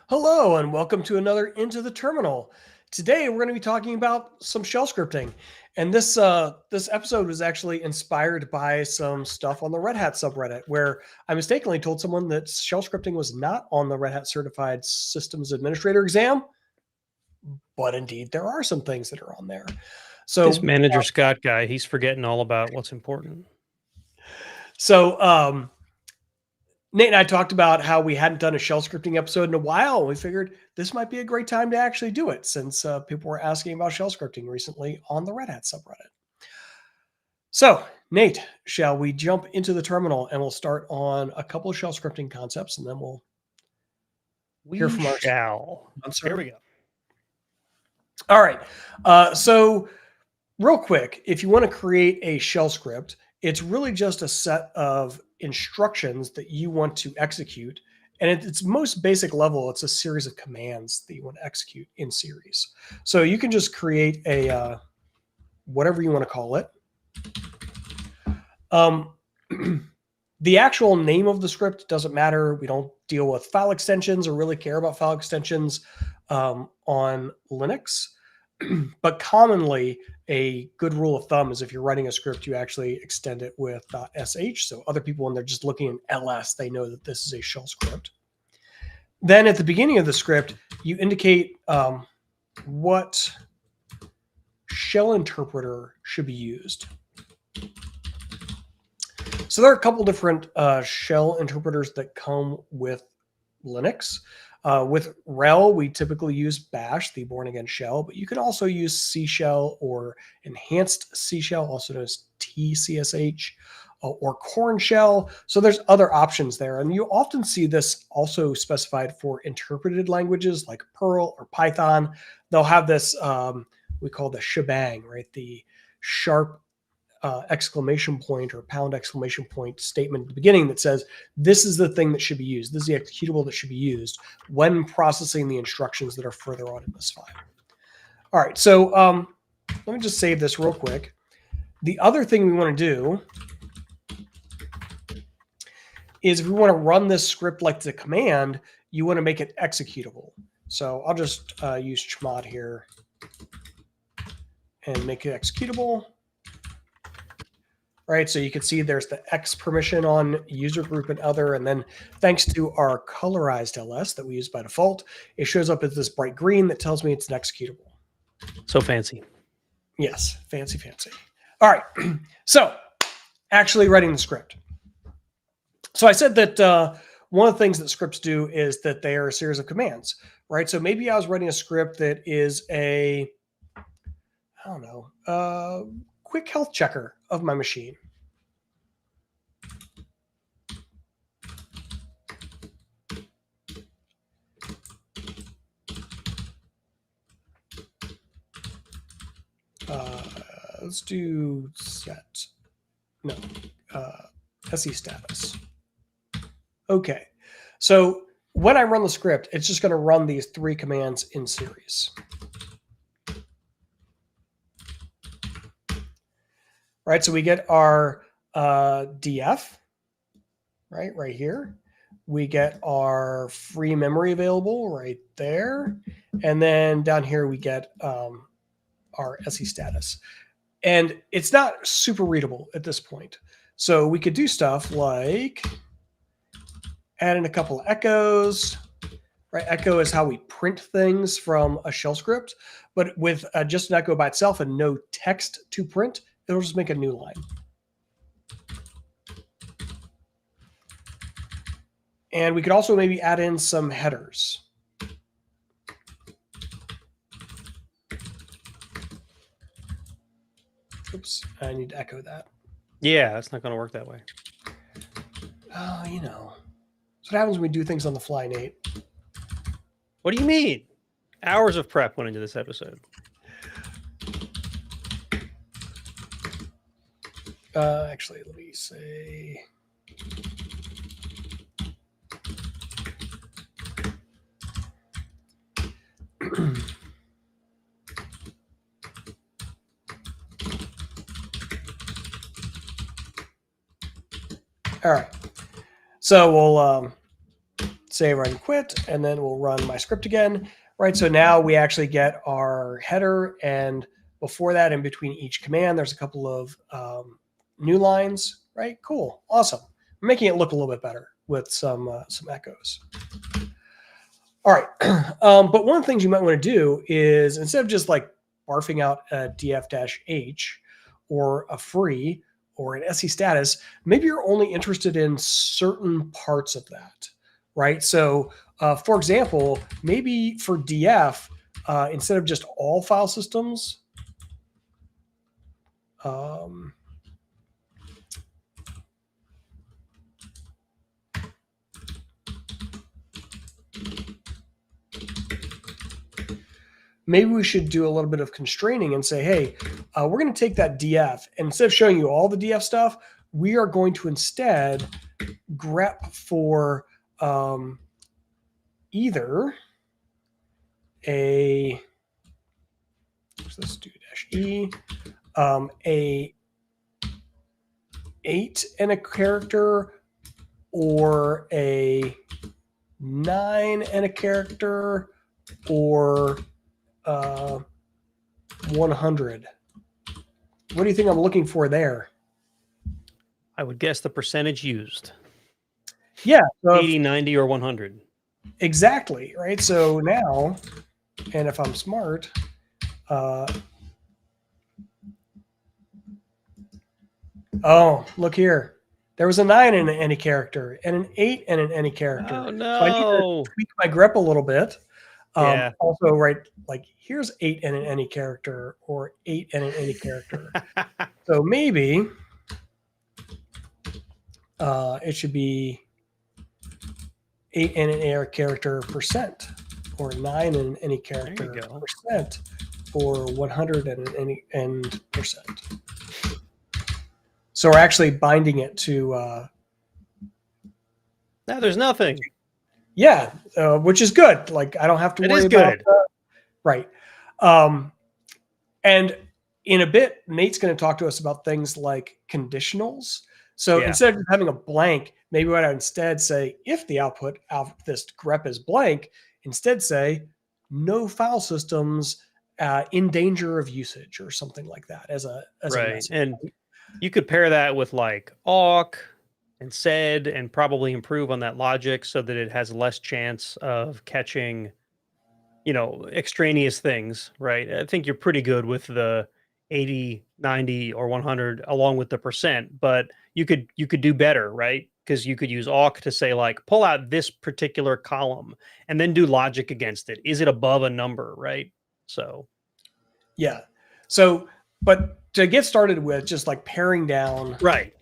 Hello and welcome to another Into the Terminal. Today we're going to be talking about some shell scripting. And this episode was actually inspired by some stuff on the Red Hat subreddit where I mistakenly told someone that shell scripting was not on the Red Hat Certified Systems Administrator exam, but indeed there are some things that are on there. So This manager Scott guy, he's forgetting all about what's important. So Nate and I talked about how we hadn't done a shell scripting episode in a while. And we figured this might be a great time to actually do it since people were asking about shell scripting recently on the Red Hat subreddit. So, Nate, shall we jump into the terminal and we'll start on a couple of shell scripting concepts and then we'll hear from our shall. Here we go. All right. So real quick, if you want to create a shell script, it's really just a set of instructions that you want to execute. And at its most basic level, it's a series of commands that you want to execute in series. So you can just create a whatever you want to call it. The actual name of the script doesn't matter. We don't deal with file extensions or really care about file extensions on Linux. But commonly, a good rule of thumb is if you're writing a script, you actually extend it with .sh. So other people, when they're just looking in ls, they know that this is a shell script. Then at the beginning of the script, you indicate what shell interpreter should be used. So there are a couple different shell interpreters that come with Linux. With RHEL, we typically use Bash, the born-again shell, but you can also use C shell or enhanced C shell, also known as TCSH, or Corn shell. So there's other options there. And you often see this also specified for interpreted languages like Perl or Python. They'll have this, we call the Shebang, right? The sharp exclamation point or pound exclamation point statement at the beginning that says, this is the thing that should be used. This is the executable that should be used when processing the instructions that are further on in this file. All right, so let me just save this real quick. The other thing we want to do is if we want to run this script like the command, you want to make it executable. So I'll just use chmod here and make it executable. Right, so you can see there's the X permission on user group and other, and then thanks to our colorized ls that we use by default, it shows up as this bright green that tells me it's an executable. So fancy. Yes, fancy, fancy. All right, so actually writing the script. So I said that one of the things that scripts do is that they are a series of commands, right? So maybe I was writing a script that is a, I don't know, quick health checker of my machine. Let's do set, no, SE status. Okay, so when I run the script, it's just going to run these three commands in series. Right, so we get our df, right here. We get our free memory available right there. And then down here we get our SE status. And it's not super readable at this point. So we could do stuff like add in a couple of echoes. Right, echo is how we print things from a shell script. But with just an echo by itself and no text to print, it'll just make a new line. And we could also maybe add in some headers. Oops, I need to echo that. Yeah, that's not going to work that way. Oh, you know. That's what happens when we do things on the fly, Nate. What do you mean? Hours of prep went into this episode. Actually, let me say. All right. So we'll save, run, quit, and then we'll run my script again, right? So now we actually get our header, and before that, in between each command, there's a couple of new lines, right? Cool, awesome. We're making it look a little bit better with some echoes. All right, but one of the things you might want to do is, instead of just like barfing out a df-h or a free or an SE status, maybe you're only interested in certain parts of that, right? So for example, maybe for df, instead of just all file systems, maybe we should do a little bit of constraining and say, hey, we're going to take that df, and instead of showing you all the df stuff, we are going to instead grep for either a, let's do -e, a 8 and a character, or a 9 and a character, or 100. What do you think I'm looking for there? I would guess the percentage used. Yeah. So 80, 90, or 100. Exactly, right? So now, and if I'm smart, oh, look here. There was a 9 in any character, and an 8 in any character. Oh, no. So I need to tweak my grep a little bit. Yeah. Also, right, like here's 8 in any character, or 8 in any character. So maybe it should be 8 in an air character percent, or 9 in any character percent, or 100 in any and percent. So we're actually binding it to. No, there's nothing. Yeah, which is good. Like I don't have to worry about that. Right. And in a bit, Nate's going to talk to us about things like conditionals. So instead of having a blank, maybe what I instead say, if the output of this grep is blank, instead say no file systems in danger of usage, or something like that as a message. And you could pair that with like awk and sed, and probably improve on that logic so that it has less chance of catching, extraneous things, right? I think you're pretty good with the 80, 90, or 100 along with the percent, but you could do better, right? Because you could use awk to say like, pull out this particular column and then do logic against it. Is it above a number, right? So. Yeah. So, but to get started with just like paring down. Right.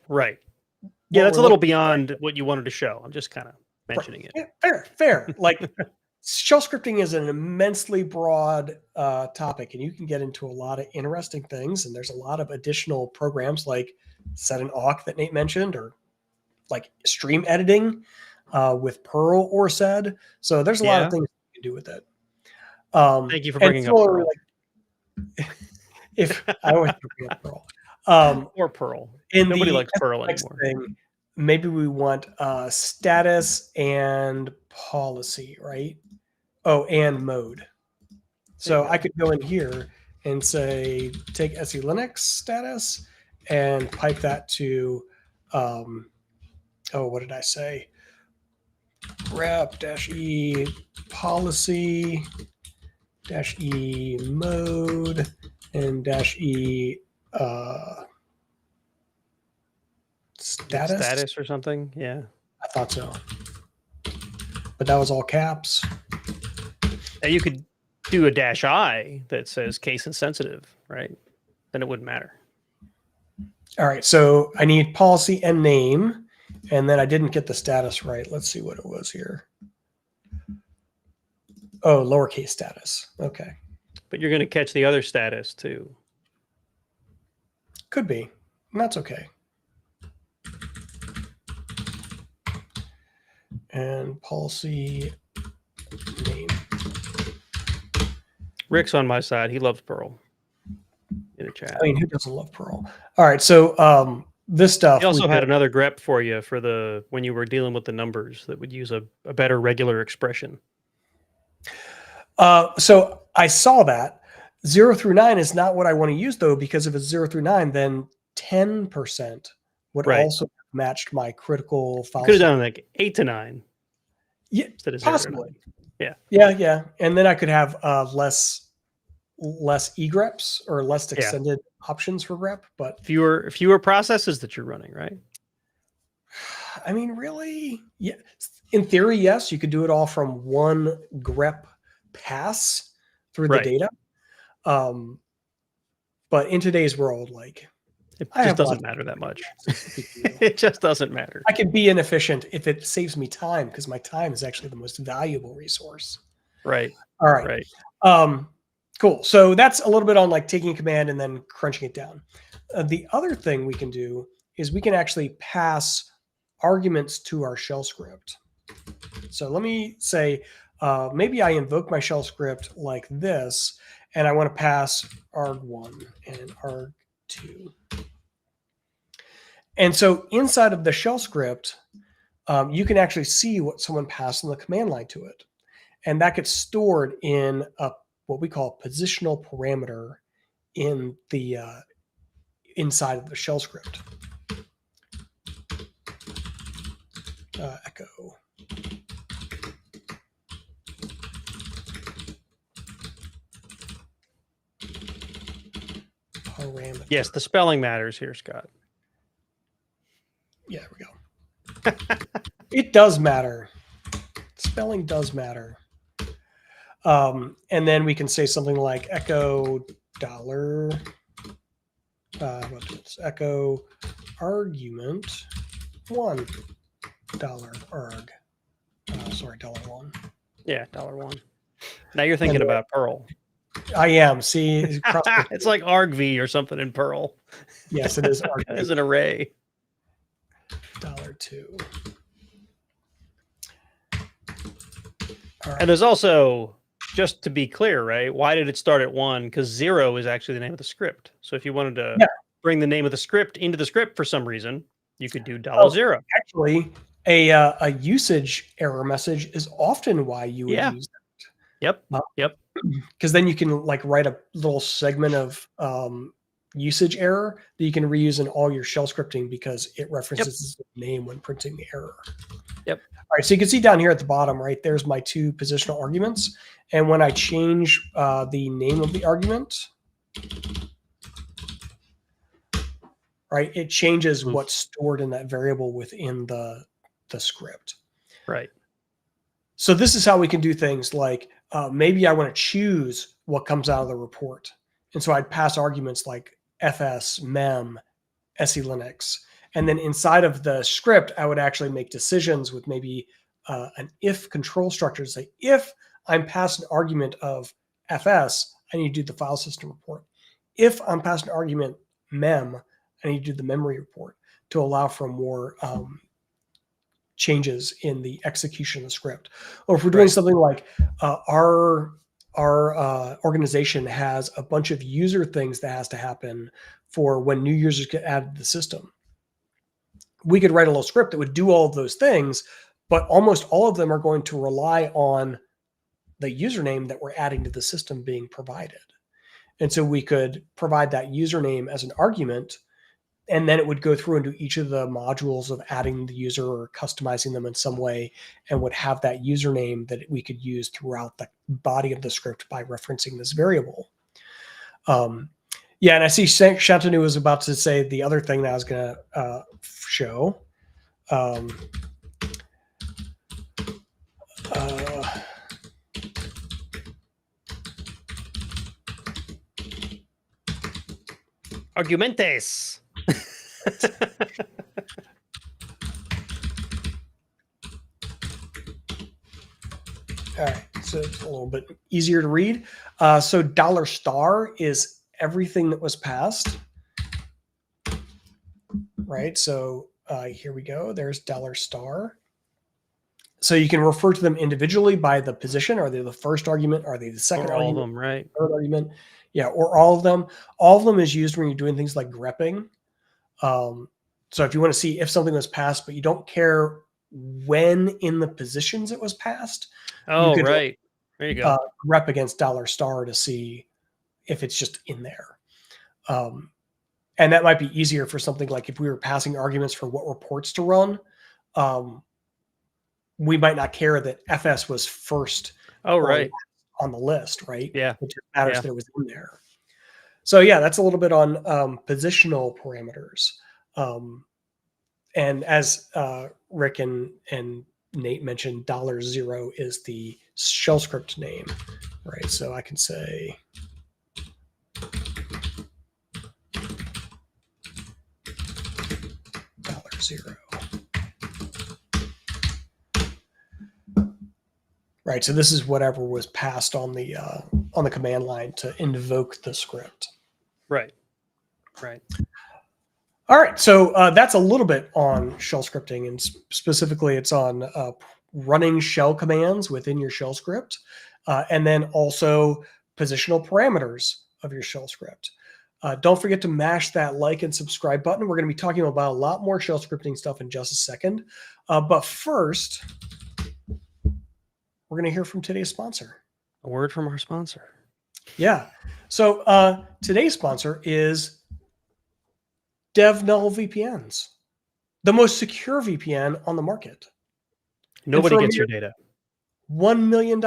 Yeah, that's a little beyond what you wanted to show. I'm just kind of mentioning it. Yeah, fair. Like shell scripting is an immensely broad topic, and you can get into a lot of interesting things. And there's a lot of additional programs like sed and awk that Nate mentioned, or like stream editing with Perl or sed. So there's a lot of things you can do with it. Thank you for bringing up Perl. If I always bring up Perl. Or Perl. Nobody likes Perl anymore. Thing, maybe we want status and policy, right? Oh, and mode. So I could go in here and say, take SE Linux status and pipe that to, what did I say? Grep-e policy -e mode and -e status or something. Yeah, I thought so, but that was all caps. And you could do a -i that says case insensitive, right? Then it wouldn't matter. All right, so I need policy and name, and then I didn't get the status right. Let's see what it was here. Oh, lowercase status. Okay. But you're going to catch the other status too. Could be. And that's okay. And policy name. Rick's on my side. He loves Perl in the chat. I mean, who doesn't love Perl? All right. So this stuff. We also had another grep for you for when you were dealing with the numbers that would use a better regular expression. So I saw that 0 through 9 is not what I want to use, though, because if it's 0 through 9, then 10% would also have matched my critical file. You could have done like 8 to 9. Yeah, instead of 0 possibly. to 9. Yeah. And then I could have less egreps or less extended options for grep, but fewer processes that you're running, right? I mean, really? Yeah. In theory, yes, you could do it all from one grep pass through the data. But in today's world, like, it just doesn't matter that much. It just doesn't matter. I can be inefficient if it saves me time, because my time is actually the most valuable resource. Right. All right. Cool. So that's a little bit on like taking a command and then crunching it down. The other thing we can do is we can actually pass arguments to our shell script. So let me say, maybe I invoke my shell script like this, and I want to pass arg1 and arg2. And so inside of the shell script, you can actually see what someone passed on the command line to it. And that gets stored in what we call a positional parameter in the inside of the shell script. Echo. Parameter. Yes, the spelling matters here, Scott. Yeah, there we go. It does matter. Spelling does matter. And then we can say something like echo dollar. Echo argument $1 arg. Sorry, $1. Yeah, $1. Now you're thinking about Perl. I am. See, it's like argv or something in Perl. Yes, it is. As an array. $2. Right. And there's also, just to be clear, right? Why did it start at 1? Because 0 is actually the name of the script. So if you wanted to bring the name of the script into the script for some reason, you could do $0. Actually, a usage error message is often why you would use that. Yep. Because then you can like write a little segment of usage error that you can reuse in all your shell scripting because it references the name when printing the error. Yep. All right, so you can see down here at the bottom, right, there's my 2 positional arguments. And when I change the name of the argument, right, it changes what's stored in that variable within the script. Right. So this is how we can do things like maybe I want to choose what comes out of the report. And so I'd pass arguments like fs, mem, selinux. And then inside of the script, I would actually make decisions with maybe an if control structure to say, if I'm past an argument of fs, I need to do the file system report. If I'm past an argument mem, I need to do the memory report to allow for more changes in the execution of the script. Or if we're doing something like our organization has a bunch of user things that has to happen for when new users get added to the system, we could write a little script that would do all of those things, but almost all of them are going to rely on the username that we're adding to the system being provided. And so we could provide that username as an argument, and then it would go through and do each of the modules of adding the user or customizing them in some way, and would have that username that we could use throughout the body of the script by referencing this variable. And I see Shantanu was about to say the other thing that I was going to show. Argumentes. All right, so it's a little bit easier to read. So $* is everything that was passed, right? So here we go. There's $. So you can refer to them individually by the position. Are they the first argument? Are they the second argument? All of them, right? Third argument. Yeah, or all of them. All of them is used when you're doing things like grepping. So if you want to see if something was passed, but you don't care when in the positions it was passed, you Oh, could right. There you go. grep against $$ to see if it's just in there. And that might be easier for something like if we were passing arguments for what reports to run. We might not care that FS was first Oh, right. on the list, right? Yeah. It just matters that it was in there. So yeah, that's a little bit on positional parameters. And as Rick and Nate mentioned, $0 is the shell script name, right? So I can say $0. Right. So this is whatever was passed on the command line to invoke the script. Right. Right. All right. So that's a little bit on shell scripting, and specifically it's on running shell commands within your shell script, and then also positional parameters of your shell script. Don't forget to mash that like and subscribe button. We're going to be talking about a lot more shell scripting stuff in just a second. But first, we're going to hear from today's sponsor. A word from our sponsor. Yeah. So today's sponsor is DevNull VPNs, the most secure VPN on the market. Nobody gets your data. $1 million.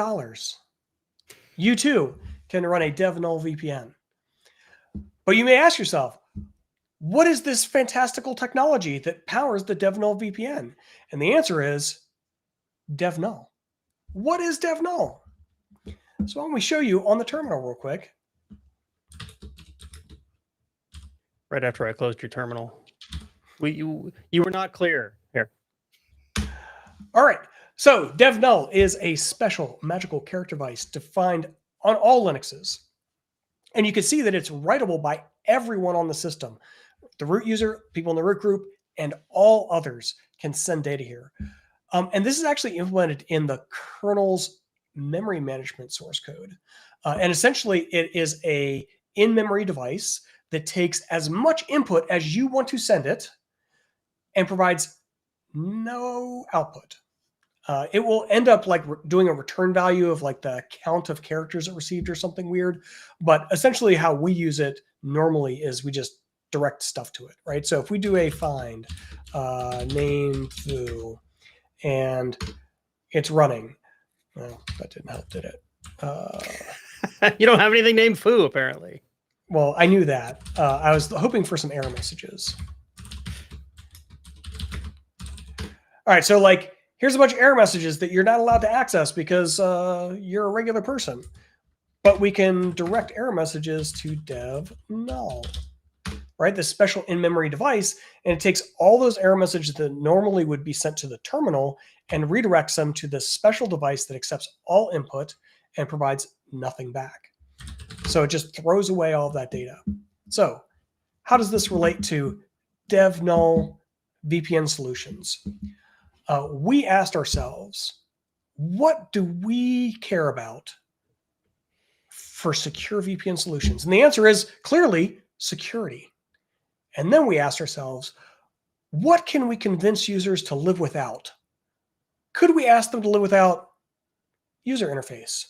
You too can run a DevNull VPN. But you may ask yourself, what is this fantastical technology that powers the DevNull VPN? And the answer is DevNull. What is DevNull? So why don't we show you on the terminal real quick. Right after I closed your terminal. You were not clear. Here. All right. So DevNull is a special magical character device defined on all Linuxes. And you can see that it's writable by everyone on the system. The root user, people in the root group, and all others can send data here. And this is actually implemented in the kernel's memory management source code. And essentially, it is a in-memory device that takes as much input as you want to send it and provides no output. It will end up like doing a return value of like the count of characters it received or something weird. But essentially how we use it normally is we just direct stuff to it, right? So if we do a find name foo and it's running, well, that didn't help, did it? You don't have anything named foo, apparently. Well, I knew that. I was hoping for some error messages. All right, so like, here's a bunch of error messages that you're not allowed to access because you're a regular person. But we can direct error messages to DevNull, right? This special in-memory device, and it takes all those error messages that normally would be sent to the terminal and redirects them to this special device that accepts all input and provides nothing back. So it just throws away all of that data. So how does this relate to DevNull VPN solutions? We asked ourselves, what do we care about for secure VPN solutions? And the answer is clearly security. And then we asked ourselves, what can we convince users to live without? Could we ask them to live without user interface?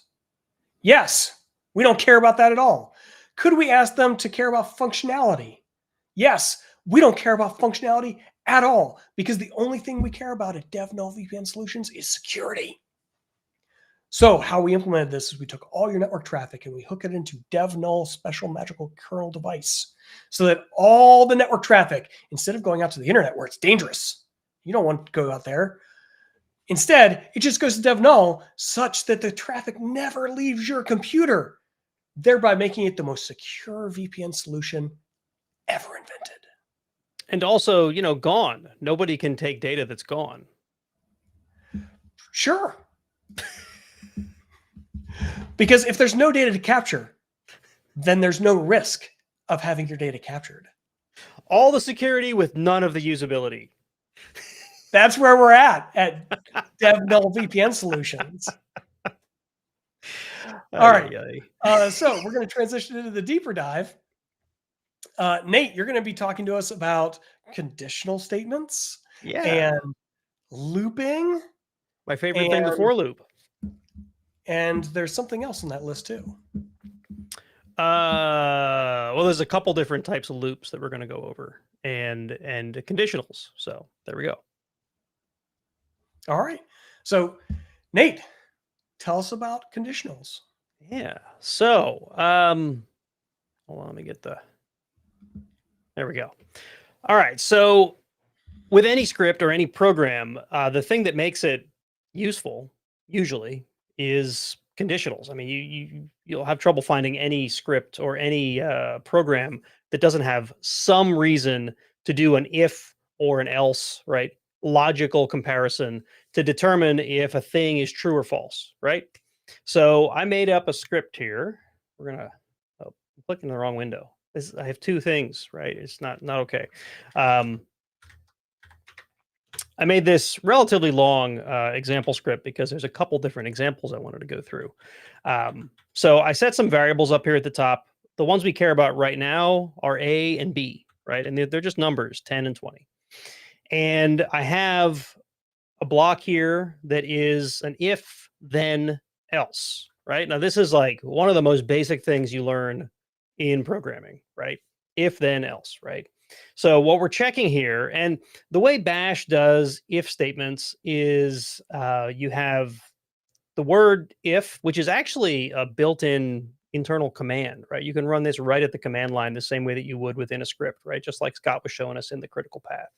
Yes, we don't care about that at all. Could we ask them to care about functionality? Yes, we don't care about functionality at all, because the only thing we care about at DevNull VPN Solutions is security. So how we implemented this is we took all your network traffic and we hook it into DevNull special magical kernel device so that all the network traffic, instead of going out to the internet where it's dangerous, you don't want to go out there. Instead, it just goes to DevNull such that the traffic never leaves your computer, thereby making it the most secure VPN solution ever invented. And also, you know, gone. Nobody can take data that's gone. Sure. Because if there's no data to capture, then there's no risk of having your data captured. All the security with none of the usability. That's where we're at DevNull VPN Solutions. All right. So we're going to transition into the deeper dive. Nate, you're going to be talking to us about conditional statements Yeah, and looping, my favorite thing, the and for loop. there's something else on that list too. Well, there's a couple different types of loops that we're going to go over, and conditionals. So there we go. All right. So, Nate, tell us about conditionals. Yeah. So, hold on, let me get the. There we go. All right. So, with any script or any program, the thing that makes it useful usually is conditionals. I mean, you'll have trouble finding any script or any program that doesn't have some reason to do an if or an else, right? Logical comparison to determine if a thing is true or false, right? So I made up a script here. We're gonna. Oh, I'm clicking the wrong window. I have two things, right? It's not okay. I made this relatively long example script because there's a couple different examples I wanted to go through. So I set some variables up here at the top. The ones we care about right now are A and B, right? And they're just numbers, 10 and 20. And I have a block here that is an if, then, else, right? Now, this is like one of the most basic things you learn in programming, right? If, then, else, right? So what we're checking here, and the way Bash does if statements is you have the word if, which is actually a built-in internal command, right? You can run this right at the command line the same way that you would within a script, right? Just like Scott was showing us in the critical path.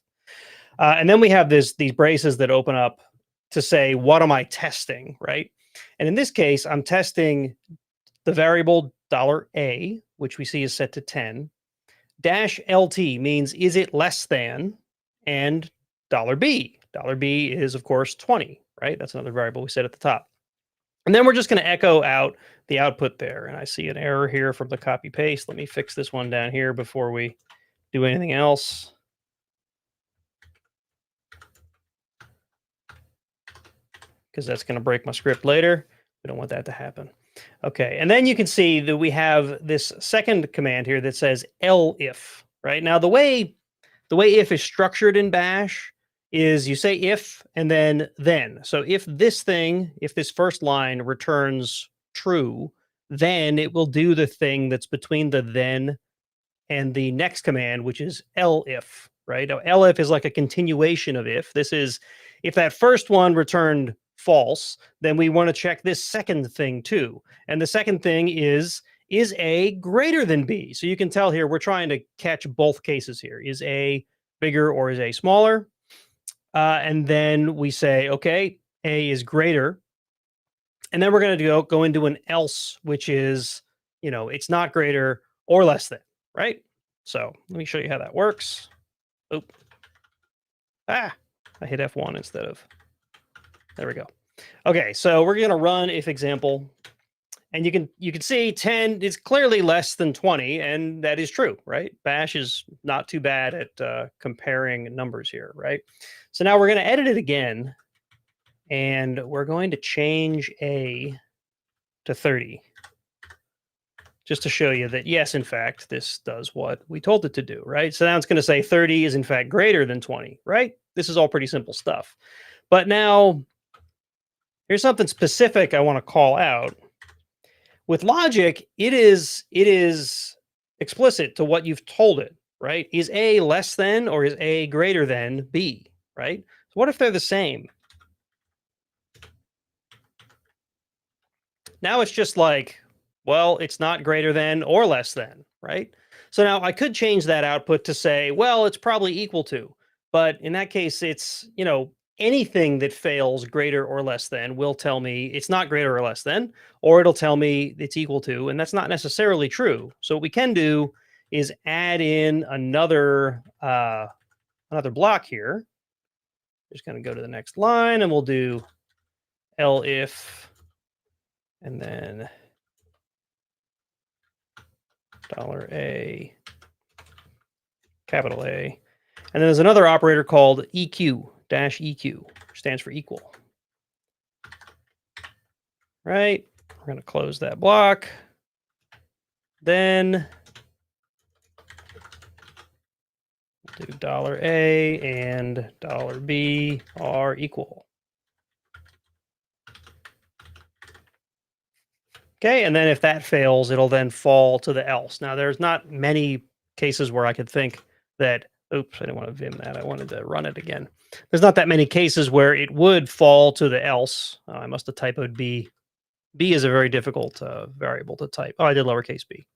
And then we have these braces that open up to say, what am I testing, right? And in this case, I'm testing the variable $A, which we see is set to 10. Dash LT means is it less than, and $B. $B is, of course, 20, right? That's another variable we set at the top. And then we're just going to echo out the output there. And I see an error here from the copy paste. Let me fix this one down here before we do anything else. Because that's going to break my script later. We don't want that to happen. Okay, and then you can see that we have this second command here that says elif, right? Now the way if is structured in Bash is you say if and then. So if this first line returns true, then it will do the thing that's between the then and the next command, which is elif, right? Now elif is like a continuation of if. This is if that first one returned false, then we want to check this second thing too. And the second thing is A greater than B? So you can tell here we're trying to catch both cases here. Is A bigger or is A smaller? And then we say, okay, A is greater. And then we're going to go into an else, which is, it's not greater or less than, right? So let me show you how that works. Oop. I hit F1 instead of, there we go. Okay, so we're going to run if example. And you can see 10 is clearly less than 20, and that is true, right? Bash is not too bad at comparing numbers here, right? So now we're going to edit it again, and we're going to change A to 30, just to show you that, yes, in fact, this does what we told it to do, right? So now it's going to say 30 is, in fact, greater than 20, right? This is all pretty simple stuff. But now, here's something specific I want to call out. With logic, it is explicit to what you've told it, right? Is A less than or is A greater than B, right? So what if they're the same? Now it's just like, well, it's not greater than or less than, right? So now I could change that output to say, well, it's probably equal to, but in that case, it's, anything that fails greater or less than will tell me it's not greater or less than, or it'll tell me it's equal to, and that's not necessarily true. So what we can do is add in another block here. Just going to go to the next line, and we'll do elif, and then $A, capital A. And then there's another operator called EQ, -EQ, which stands for equal. Right? We're going to close that block. Then do $A and $B are equal. Okay, and then if that fails, it'll then fall to the else. Now, there's not many cases where I could think that, oops, I didn't want to vim that. I wanted to run it again. There's not that many cases where it would fall to the else. I must have typoed B. B is a very difficult variable to type. Oh, I did lowercase b.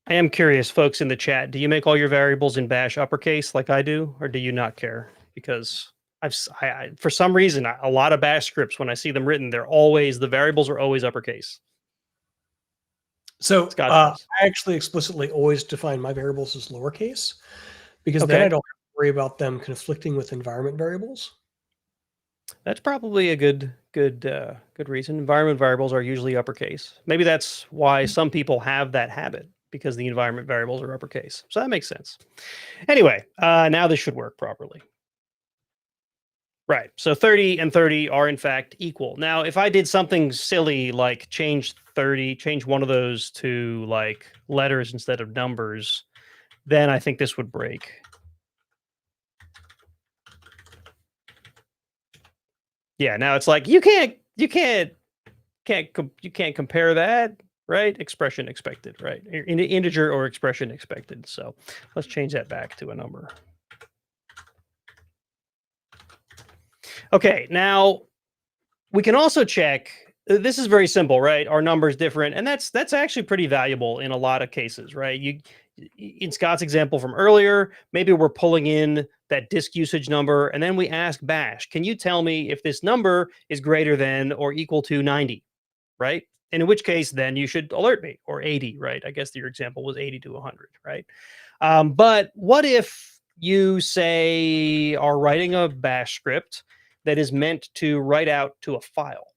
I am curious, folks in the chat, do you make all your variables in bash uppercase like I do, or do you not care? Because for some reason, a lot of bash scripts, when I see them written, the variables are always uppercase. So I actually explicitly always define my variables as lowercase, because then I don't have to worry about them conflicting with environment variables. That's probably a good reason. Environment variables are usually uppercase. Maybe that's why some people have that habit, because the environment variables are uppercase. So that makes sense. Anyway, now this should work properly. Right. So 30 and 30 are in fact equal. Now, if I did something silly like change one of those to like letters instead of numbers, then I think this would break. Yeah, now it's like you can't compare that, right? Expression expected, right? Integer or expression expected. So let's change that back to a number. Okay, now we can also check. This is very simple, right? Our number is different, and that's actually pretty valuable in a lot of cases, right? In Scott's example from earlier, maybe we're pulling in that disk usage number, and then we ask bash, can you tell me if this number is greater than or equal to 90, right? And in which case, then you should alert me, or 80, right? I guess your example was 80 to 100, right? But what if you say are writing a bash script that is meant to write out to a file,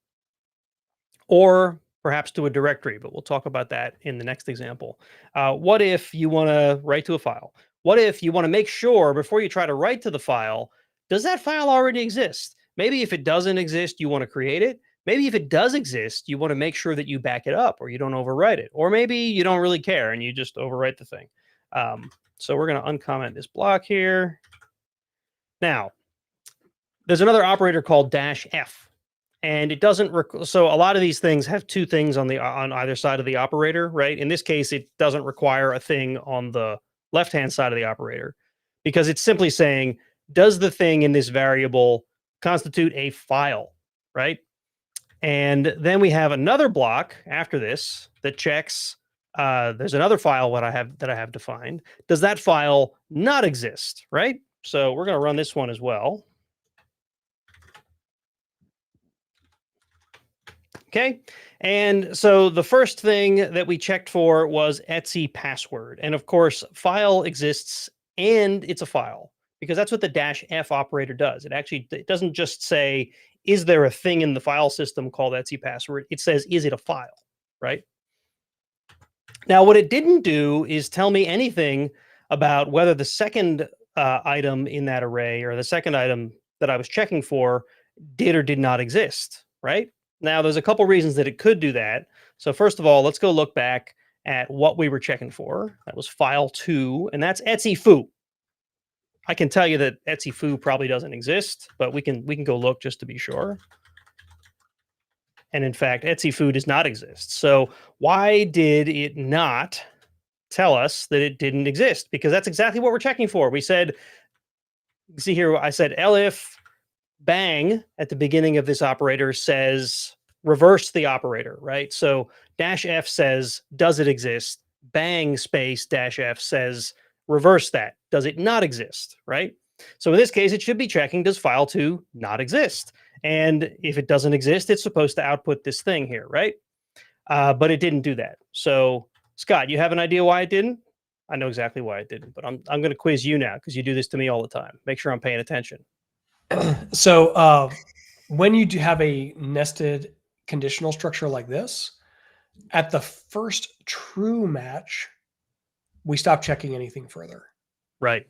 or perhaps to a directory, but we'll talk about that in the next example. What if you want to write to a file? What if you want to make sure before you try to write to the file, does that file already exist? Maybe if it doesn't exist, you want to create it. Maybe if it does exist, you want to make sure that you back it up or you don't overwrite it. Or maybe you don't really care and you just overwrite the thing. So we're going to uncomment this block here. Now, there's another operator called -f. And it doesn't, so a lot of these things have two things on either side of the operator, right? In this case, it doesn't require a thing on the left-hand side of the operator, because it's simply saying, does the thing in this variable constitute a file, right? And then we have another block after this that checks, there's another file that I have defined. Does that file not exist, right? So we're going to run this one as well. Okay, and so the first thing that we checked for was etc password. And of course, file exists and it's a file, because that's what the -f operator does. It doesn't just say, is there a thing in the file system called etc password? It says, is it a file, right? Now, what it didn't do is tell me anything about whether the second item in that array, or the second item that I was checking for, did or did not exist, right? Now, there's a couple reasons that it could do that. So first of all, let's go look back at what we were checking for. That was file 2, and that's etc foo. I can tell you that etc foo probably doesn't exist, but we can go look just to be sure. And in fact, etc foo does not exist. So why did it not tell us that it didn't exist? Because that's exactly what we're checking for. We said, see here, I said elif bang at the beginning of this operator says reverse the operator, right? So -f says, does it exist? Bang space -f says reverse that. Does it not exist, right? So in this case, it should be checking, does file 2 not exist? And if it doesn't exist, it's supposed to output this thing here, right? But it didn't do that. So Scott, you have an idea why it didn't? I know exactly why it didn't, but I'm going to quiz you now, because you do this to me all the time. Make sure I'm paying attention. So when you do have a nested conditional structure like this, at the first true match, we stop checking anything further. Right.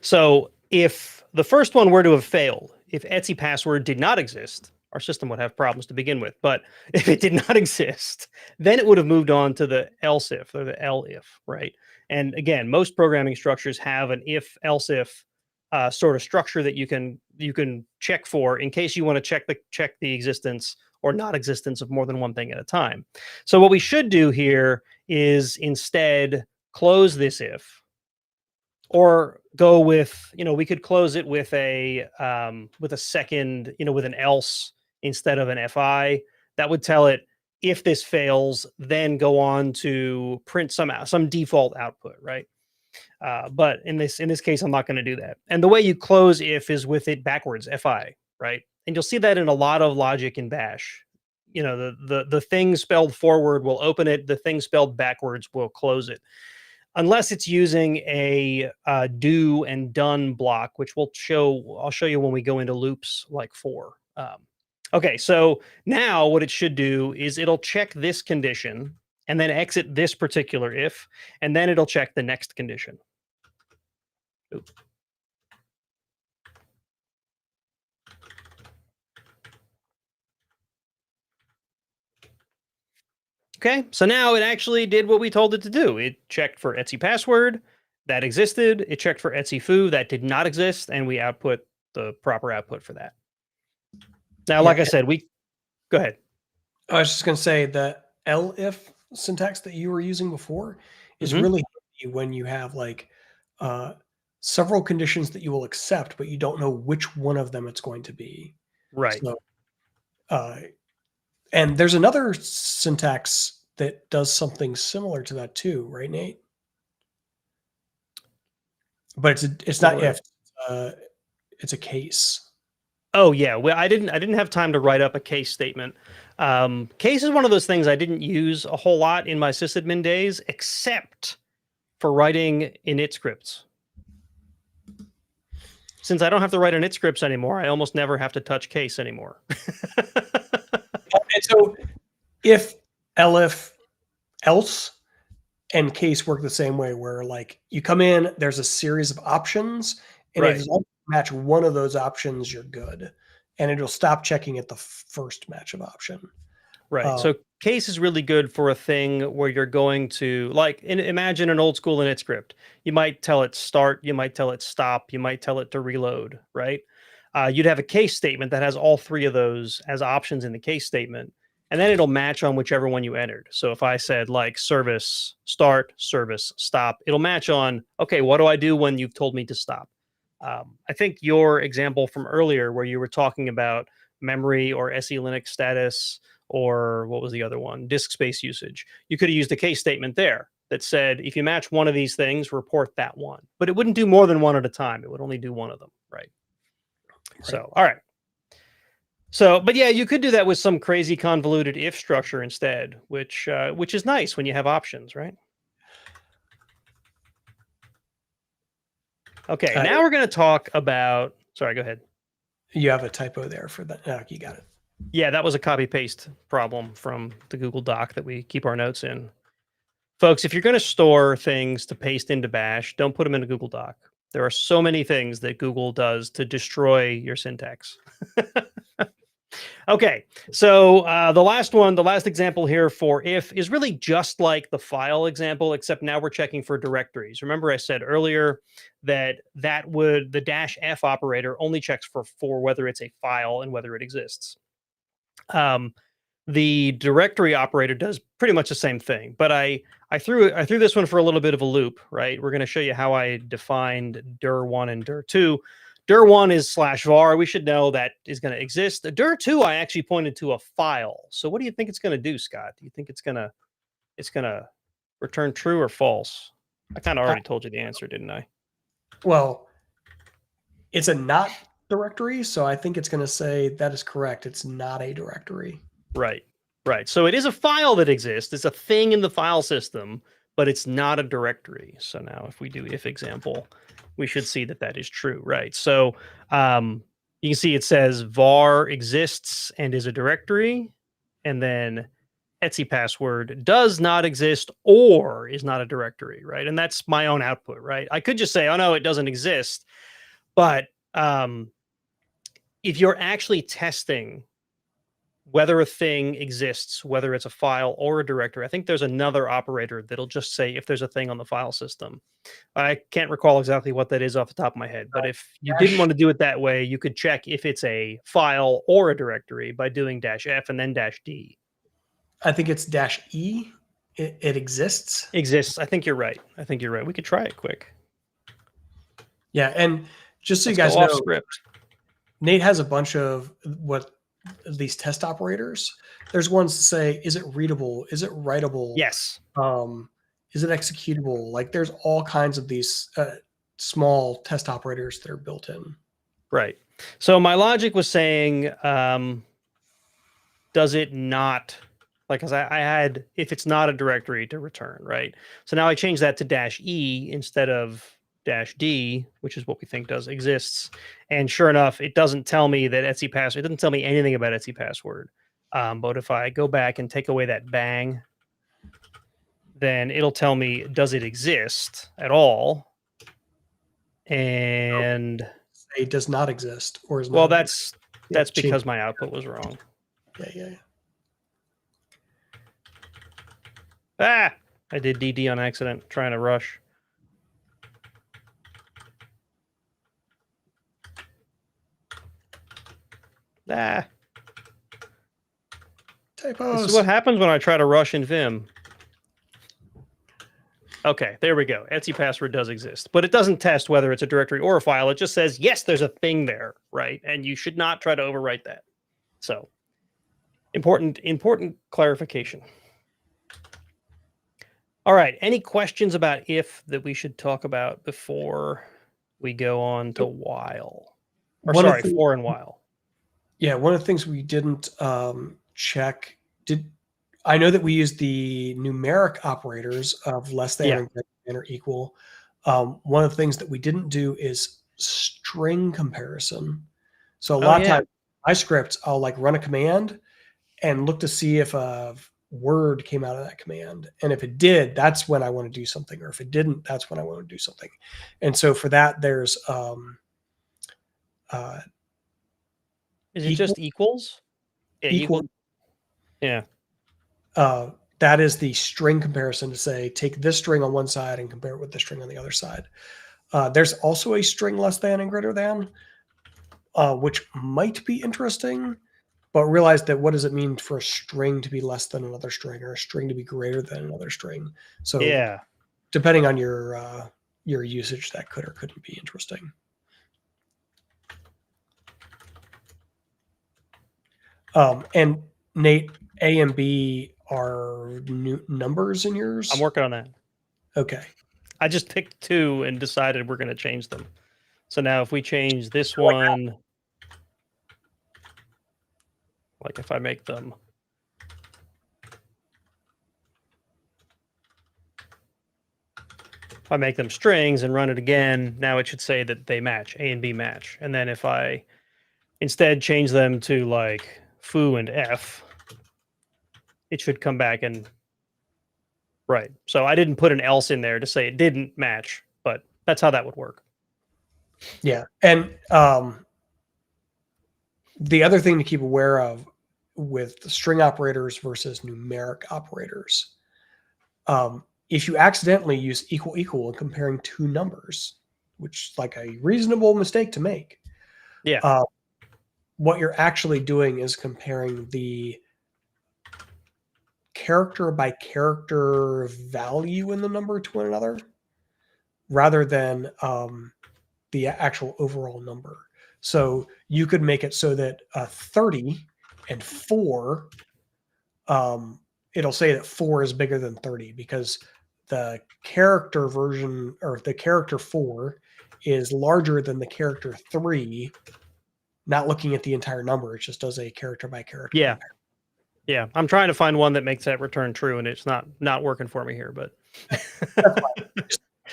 So if the first one were to have failed, if etc password did not exist, our system would have problems to begin with. But if it did not exist, then it would have moved on to the else if or the elif, right? And again, most programming structures have an if else if sort of structure that you can check for in case you want to check the existence or not existence of more than one thing at a time. So what we should do here is instead close this if, or go with, we could close it with a second, with an else instead of an fi. That would tell it, if this fails, then go on to print some default output, right? But in this case, I'm not going to do that. And the way you close if is with it backwards, fi, right? And you'll see that in a lot of logic in Bash. The thing spelled forward will open it. The thing spelled backwards will close it, unless it's using a do and done block, which I'll show you when we go into loops like for. Okay, so now what it should do is it'll check this condition and then exit this particular if, and then it'll check the next condition. Oops. Okay, so now it actually did what we told it to do. It checked for Etsy password, that existed. It checked for Etsy foo, that did not exist, and we output the proper output for that. Now, like I said, go ahead. I was just going to say the elif syntax that you were using before is really handy when you have like several conditions that you will accept, but you don't know which one of them it's going to be. Right. So, and there's another syntax that does something similar to that too, right, Nate? But it's not if, it's a case. Oh yeah, well, I didn't have time to write up a case statement. Case is one of those things I didn't use a whole lot in my sysadmin days, except for writing init scripts. Since I don't have to write init scripts anymore, I almost never have to touch case anymore. And so if elif, else, and case work the same way, where like you come in, there's a series of options, and if you match one of those options, you're good, and it'll stop checking at the first match of option. Right. So case is really good for a thing where you're going to, like, imagine an old school init script. You might tell it start, you might tell it stop, you might tell it to reload, right? You'd have a case statement that has all three of those as options in the case statement, and then it'll match on whichever one you entered. So if I said like service start, service stop, it'll match on, okay, what do I do when you've told me to stop? I think your example from earlier where you were talking about memory or SE Linux status, or what was the other one? Disk space usage. You could have used a case statement there that said, if you match one of these things, report that one. But it wouldn't do more than one at a time. It would only do one of them, right? So, all right. So, but yeah, you could do that with some crazy convoluted if structure instead, which is nice when you have options, right? Okay, now we're going to talk about, sorry, go ahead. You have a typo there for that. You got it. Yeah, that was a copy paste problem from the Google Doc that we keep our notes in. Folks, if you're going to store things to paste into Bash, don't put them in a Google Doc. There are so many things that Google does to destroy your syntax. Okay, so the last example here for if is really just like the file example, except now we're checking for directories. Remember I said earlier that the -f operator only checks for whether it's a file and whether it exists. The directory operator does pretty much the same thing, but I threw this one for a little bit of a loop, right? We're going to show you how I defined dir1 and dir2. dir1 is /var. We should know that is going to exist. The dir2 I actually pointed to a file. So what do you think it's going to do, Scott? Do you think it's going to return true or false? I kind of already told you the answer, didn't I? Well, it's a not directory, so I think it's going to say that is correct. It's not a directory. Right. So it is a file that exists. It's a thing in the file system, but it's not a directory. So now if we do if example, we should see that that is true, right? So you can see it says var exists and is a directory, and then Etsy password does not exist or is not a directory, right? And that's my own output, right? I could just say, oh no, it doesn't exist. But if you're actually testing whether a thing exists, whether it's a file or a directory. I think there's another operator that'll just say if there's a thing on the file system. I can't recall exactly what that is off the top of my head, but if you didn't want to do it that way, you could check if it's a file or a directory by doing -F and then -D. I think it's -E. It exists. Exists. I think you're right. I think you're right. We could try it quick. Yeah, and just so Let's you guys go off know, script. Nate has a bunch of these test operators. There's ones that say, is it readable? Is it writable? Yes. Is it executable? Like there's all kinds of these small test operators that are built in. Right. So my logic was saying, does it not, like, because I had, if it's not a directory to return, right? So now I changed that to -E instead of -D, which is what we think does exists. And sure enough, it doesn't tell me that Etsy password, it doesn't tell me anything about Etsy password. But if I go back and take away that bang, then it'll tell me, does it exist at all? And it does not exist, or is well, not that's because my output was wrong. Yeah. Ah, I did DD on accident, trying to rush. Ah. Typos. This is what happens when I try to rush in Vim. Okay, there we go. Etsy password does exist, but it doesn't test whether it's a directory or a file. It just says, yes, there's a thing there, right? And you should not try to overwrite that. So important clarification. All right. Any questions about if that we should talk about before we go on to while? Or sorry, for and while. Yeah, one of the things we didn't check, I know that we used the numeric operators of less than and or equal. One of the things that we didn't do is string comparison. So a lot of times my scripts, I'll like run a command and look to see if a word came out of that command. And if it did, that's when I want to do something. Or if it didn't, that's when I want to do something. And so for that, there's is it just equals? Yeah, equal. Yeah. That is the string comparison to say, take this string on one side and compare it with the string on the other side. There's also a string less than and greater than, which might be interesting, but realize that what does it mean for a string to be less than another string or a string to be greater than another string? So yeah, depending on your usage, that could or couldn't be interesting. And Nate, A and B are new numbers in yours? I'm working on that. Okay. I just picked two and decided we're going to change them. So now if we change this one, like if I make them, strings and run it again, now it should say that they match, A and B match. And then if I instead change them to like foo and F, it should come back and right. So I didn't put an else in there to say it didn't match, but that's how that would work. Yeah. And the other thing to keep aware of with string operators versus numeric operators, if you accidentally use equal equal in comparing two numbers, which is like a reasonable mistake to make, what you're actually doing is comparing the character by character value in the number to one another rather than the actual overall number. So you could make it so that 30 and 4, it'll say that 4 is bigger than 30 because the character version or the character 4 is larger than the character 3, not looking at the entire number. It just does a character by character. Yeah. Comparison. Yeah. I'm trying to find one that makes that return true, and it's not working for me here, but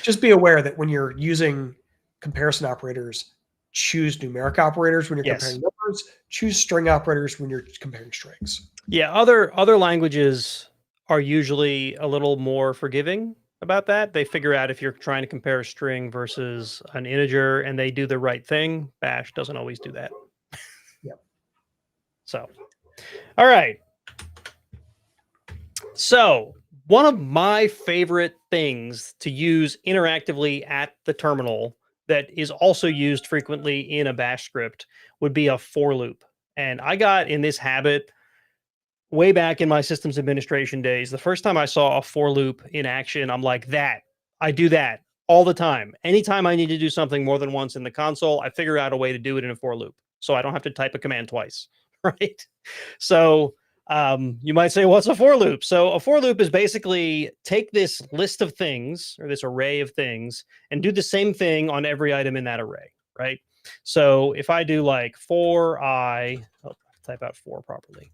just be aware that when you're using comparison operators, choose numeric operators when you're comparing numbers, choose string operators when you're comparing strings. Yeah, other languages are usually a little more forgiving about that. They figure out if you're trying to compare a string versus an integer and they do the right thing. Bash doesn't always do that. Yep. So All right. So one of my favorite things to use interactively at the terminal that is also used frequently in a bash script would be a for loop. And I got in this habit way back in my systems administration days. The first time I saw a for loop in action, I'm like, that. I do that all the time. Anytime I need to do something more than once in the console, I figure out a way to do it in a for loop. So I don't have to type a command twice, right? So you might say, what's a for loop? So a for loop is basically take this list of things or this array of things and do the same thing on every item in that array, right? So if I do like for I, oh, type out for properly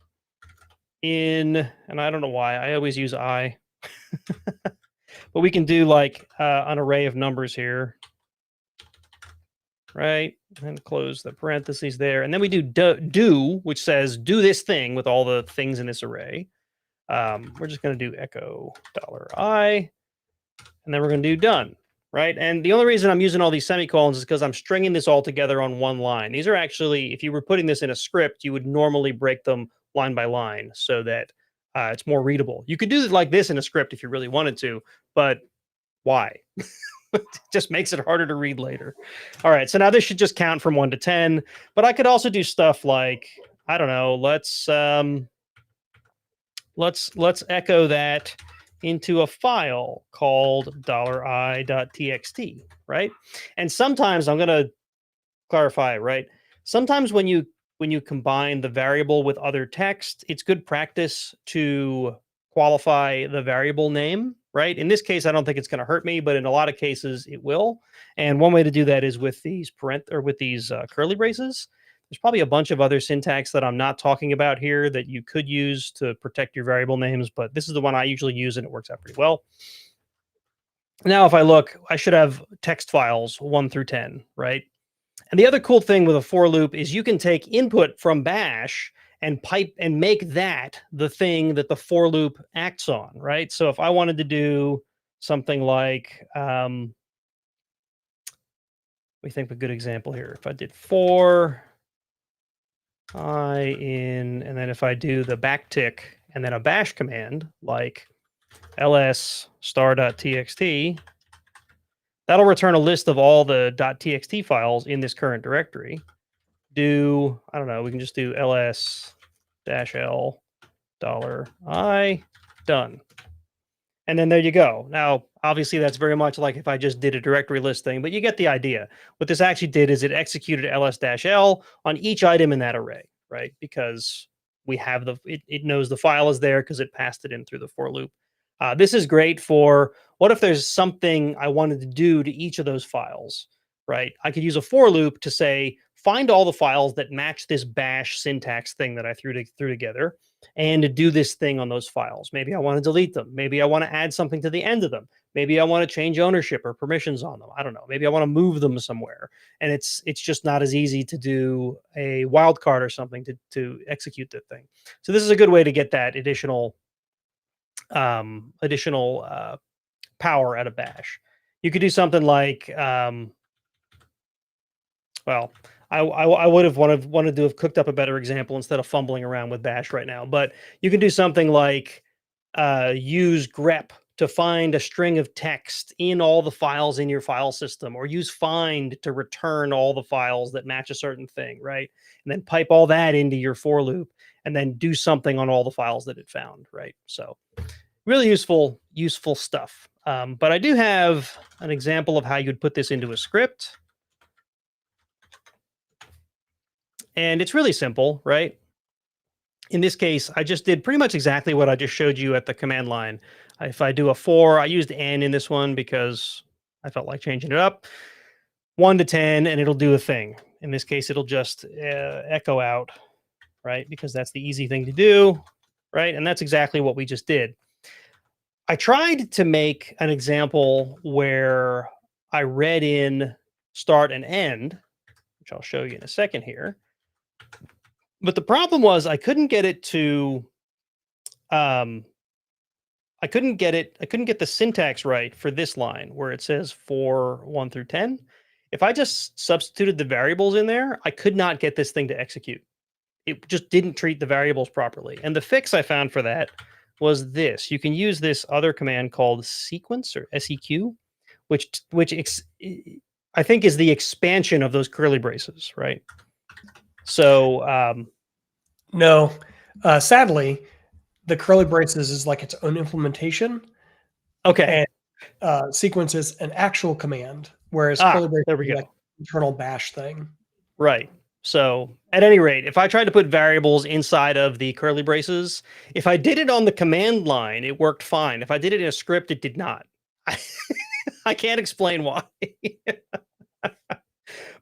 in, and I don't know why I always use I, but we can do like an array of numbers here, right? And close the parentheses there. And then we do, which says do this thing with all the things in this array. We're just going to do echo $I, and then we're going to do done, right? And the only reason I'm using all these semicolons is because I'm stringing this all together on one line. These are actually, if you were putting this in a script, you would normally break them line by line so that it's more readable. You could do it like this in a script if you really wanted to, but why? It just makes it harder to read later. All right, so now this should just count from 1 to 10, but I could also do stuff like, I don't know, let's echo that into a file called $i.txt, right? And sometimes I'm going to clarify, right? Sometimes when you combine the variable with other text, it's good practice to qualify the variable name, right? In this case, I don't think it's going to hurt me, but in a lot of cases it will. And one way to do that is with these curly braces. There's probably a bunch of other syntax that I'm not talking about here that you could use to protect your variable names, but this is the one I usually use and it works out pretty well. Now, if I look, I should have text files 1 through 10, right? And the other cool thing with a for loop is you can take input from bash and pipe and make that the thing that the for loop acts on, right? So if I wanted to do something like, we think of a good example here. If I did for I in, and then if I do the backtick and then a bash command like ls star.txt, that'll return a list of all the .txt files in this current directory. Do, I don't know, we can just do ls-l $I, done. And then there you go. Now, obviously, that's very much like if I just did a directory list thing, but you get the idea. What this actually did is it executed ls-l on each item in that array, right? Because we have it knows the file is there because it passed it in through the for loop. This is great for what if there's something I wanted to do to each of those files, right? I could use a for loop to say, find all the files that match this bash syntax thing that I threw together and to do this thing on those files. Maybe I want to delete them. Maybe I want to add something to the end of them. Maybe I want to change ownership or permissions on them. I don't know. Maybe I want to move them somewhere. And it's just not as easy to do a wildcard or something to execute that thing. So this is a good way to get that additional power out of bash. You could do something like, well, I would have wanted to have cooked up a better example instead of fumbling around with bash right now. But you can do something like use grep to find a string of text in all the files in your file system, or use find to return all the files that match a certain thing, right? And then pipe all that into your for loop and then do something on all the files that it found, right? So really useful stuff. But I do have an example of how you'd put this into a script. And it's really simple, right? In this case, I just did pretty much exactly what I just showed you at the command line. If I do a for, I used n in this one because I felt like changing it up. 1 to 10, and it'll do a thing. In this case, it'll just echo out, right? Because that's the easy thing to do, right? And that's exactly what we just did. I tried to make an example where I read in start and end, which I'll show you in a second here. But the problem was I couldn't get it to, I couldn't get the syntax right for this line where it says for 1 through 10. If I just substituted the variables in there, I could not get this thing to execute. it just didn't treat the variables properly. And the fix I found for that was this. You can use this other command called sequence or SEQ, which I think is the expansion of those curly braces, right? So no, sadly, the curly braces is like its own implementation. okay. And sequence is an actual command, whereas curly braces there we is go. like internal bash thing. Right. So at any rate, if I tried to put variables inside of the curly braces, if I did it on the command line, it worked fine. If I did it in a script, it did not. I can't explain why.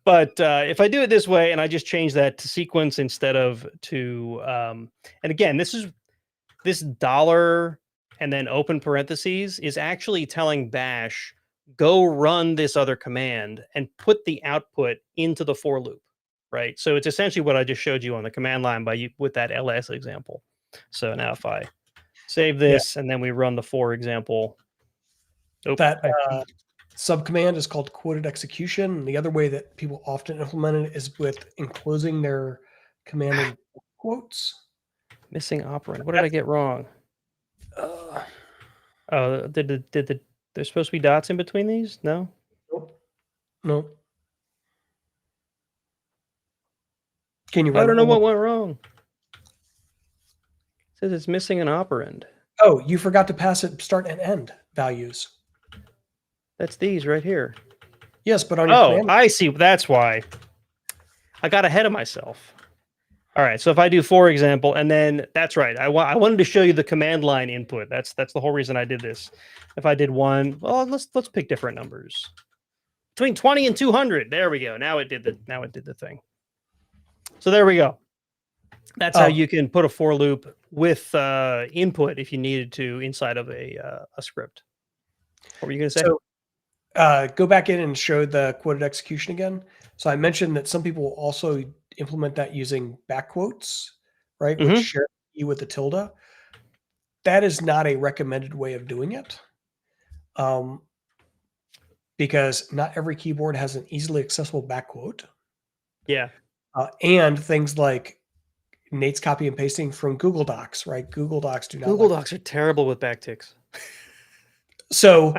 But if I do it this way and I just change that to sequence instead of to, and again, this dollar and then open parentheses is actually telling bash, go run this other command and put the output into the for loop, right? So it's essentially what I just showed you on the command line with that ls example. So now if I save this and then we run the for example, that subcommand is called quoted execution. And the other way that people often implement it is with enclosing their command in quotes. Missing operand. What did I get wrong? Oh, there's supposed to be dots in between these? No? Nope. Can you I run don't it know one what more? went wrong. It says it's missing an operand. Oh, you forgot to pass it start and end values. That's these right here. Yes, but on your command. I see. That's why. I got ahead of myself. All right. So if I do for example, and then that's right. I wanted to show you the command line input. That's the whole reason I did this. If I did one, well, let's pick different numbers. Between 20 and 200. There we go. Now it did the thing. So there we go. That's how you can put a for loop with input if you needed to inside of a script. What were you going to say? So go back in and show the quoted execution again. So I mentioned that some people also implement that using back quotes, right? Which share E with the tilde. That is not a recommended way of doing it. Because not every keyboard has an easily accessible back quote. Yeah. And things like Nate's copy and pasting from Google Docs, right? Google Docs do not. Google Docs are terrible with backticks. So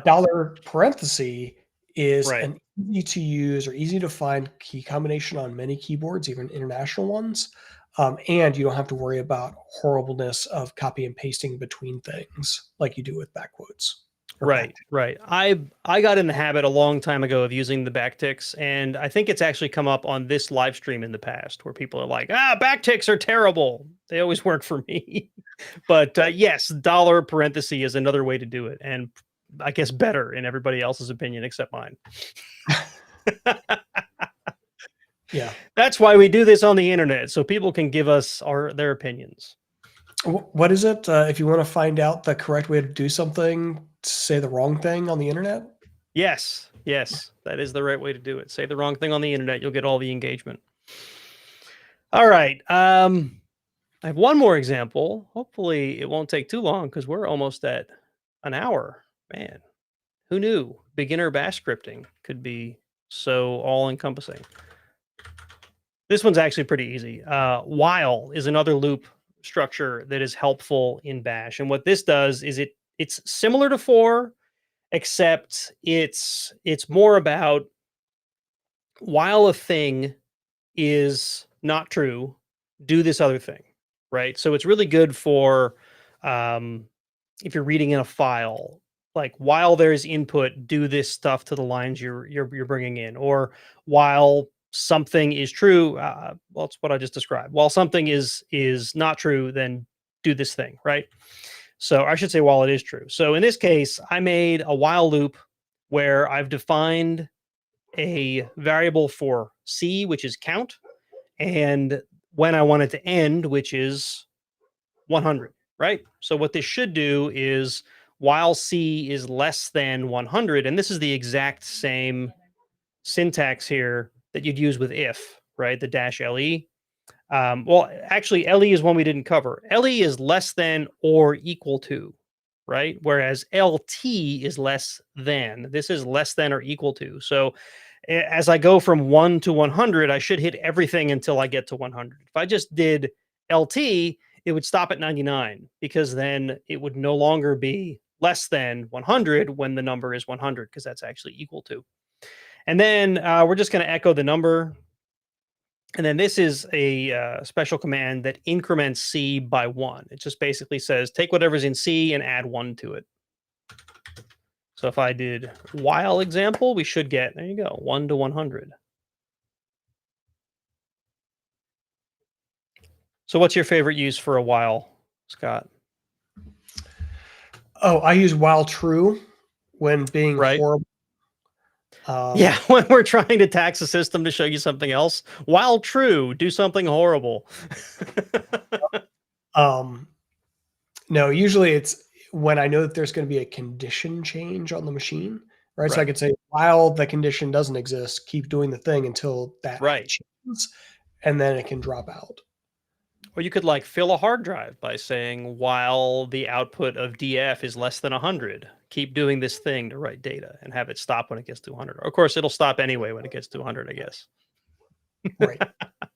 dollar parenthesis is Right. an easy to use or easy to find key combination on many keyboards, even international ones. And you don't have to worry about horribleness of copy and pasting between things like you do with back quotes. Right. I got in the habit a long time ago of using the backticks, and I think it's actually come up on this live stream in the past where people are like, backticks are terrible. They always work for me. But yes, dollar parenthesis is another way to do it, and I guess better in everybody else's opinion except mine. Yeah. That's why we do this on the internet, so people can give us their opinions. What is it? If you want to find out the correct way to do something, say the wrong thing on the internet? Yes, that is the right way to do it. Say the wrong thing on the internet, you'll get all the engagement. All right. I have one more example. Hopefully it won't take too long because we're almost at an hour. Man, who knew beginner bash scripting could be so all-encompassing? This one's actually pretty easy. While is another loop structure that is helpful in bash. And what this does is it's similar to for, except it's more about while a thing is not true, do this other thing, right? So it's really good for if you're reading in a file, like while there's input, do this stuff to the lines you're bringing in, or while something is true, well, it's what I just described. While something is not true, then do this thing, right? So I should say while it is true. So in this case, I made a while loop where I've defined a variable for C, which is count, and when I want it to end, which is 100, right? So what this should do is while C is less than 100, and this is the exact same syntax here that you'd use with if, right? The -le. Well, actually, LE is one we didn't cover. LE is less than or equal to, right? Whereas LT is less than. This is less than or equal to. So as I go from 1 to 100, I should hit everything until I get to 100. If I just did LT, it would stop at 99 because then it would no longer be less than 100 when the number is 100 because that's actually equal to. And then we're just going to echo the number. And then this is a special command that increments C by 1. It just basically says take whatever's in C and add 1 to it. So if I did while example, we should get, there you go, 1 to 100. So what's your favorite use for a while, Scott? Oh, I use while true when being horrible. Yeah, when we're trying to tax a system to show you something else. While true, do something horrible. No, usually it's when I know that there's going to be a condition change on the machine, right? So I could say, while the condition doesn't exist, keep doing the thing until that changes, and then it can drop out. Or you could like fill a hard drive by saying, while the output of DF is less than 100, keep doing this thing to write data and have it stop when it gets to 100. Of course, it'll stop anyway when it gets to 100, I guess. Right.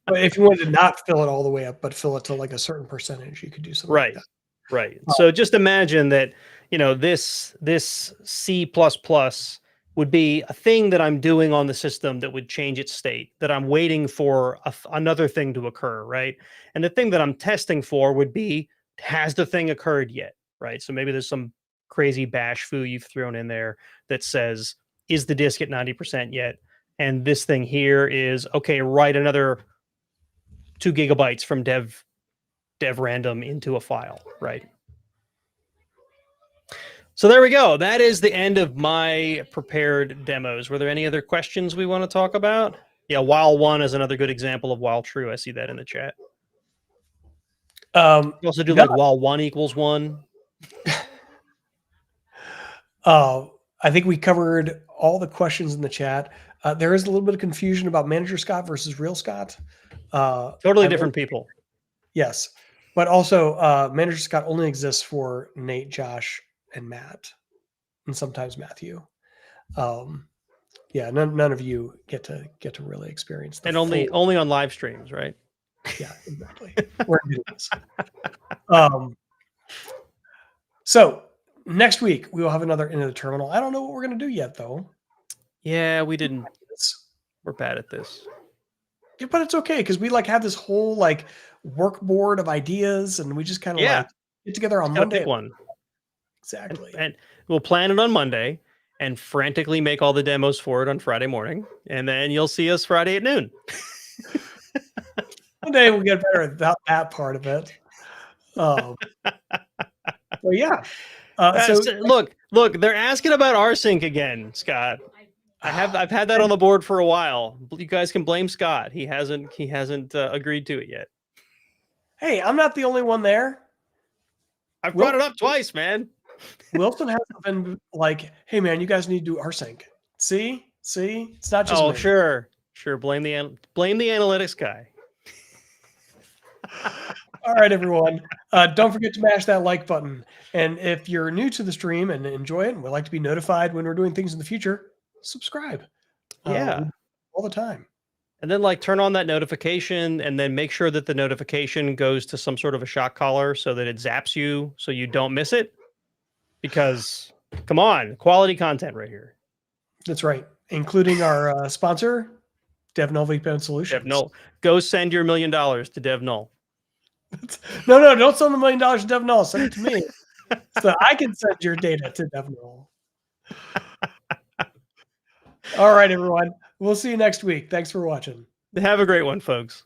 But if you wanted to not fill it all the way up, but fill it to like a certain percentage, you could do something like that. Right. So just imagine that, you know, this C++ would be a thing that I'm doing on the system that would change its state, that I'm waiting for another thing to occur, right? And the thing that I'm testing for would be, has the thing occurred yet, right? So maybe there's some crazy bash foo you've thrown in there that says, is the disk at 90% yet? And this thing here is, okay, write another 2 gigabytes from dev random into a file, right? So there we go. That is the end of my prepared demos. Were there any other questions we want to talk about? Yeah, while one is another good example of while true. I see that in the chat. You also do like while 1 equals 1. I think we covered all the questions in the chat. There is a little bit of confusion about Manager Scott versus Real Scott. Totally different people. Yes. But also, Manager Scott only exists for Nate, Josh, and Matt, and sometimes Matthew. Yeah, none of you get to really experience that. And only on live streams, right? Yeah, exactly. We're doing this. So next week we will have another Into the Terminal. I don't know what we're going to do yet, though. Yeah, we didn't. We're bad at this. Yeah, but it's okay because we like have this whole like workboard of ideas, and we just kind of like get together on Monday. Pick one. Exactly. And we'll plan it on Monday and frantically make all the demos for it on Friday morning, and then you'll see us Friday at noon. One day we'll get better at that part of it. So yeah. So look, they're asking about rsync again, Scott. I've had that on the board for a while. You guys can blame Scott. He hasn't agreed to it yet. Hey, I'm not the only one there. I've brought it up twice, man. Wilson has been like, "Hey, man, you guys need to do rsync." See, it's not just me. Sure. Blame the analytics guy. All right, everyone. Don't forget to mash that like button. And if you're new to the stream and enjoy it and would like to be notified when we're doing things in the future, subscribe. Yeah. All the time. And then like turn on that notification and then make sure that the notification goes to some sort of a shock collar so that it zaps you so you don't miss it. Because come on, quality content right here. That's right. Including our sponsor, DevNull VPN Solutions. DevNull. Go send your $1 million to DevNull. No, don't send the $1 million to DevNull. Send it to me. So I can send your data to DevNull. All right, everyone. We'll see you next week. Thanks for watching. Have a great one, folks.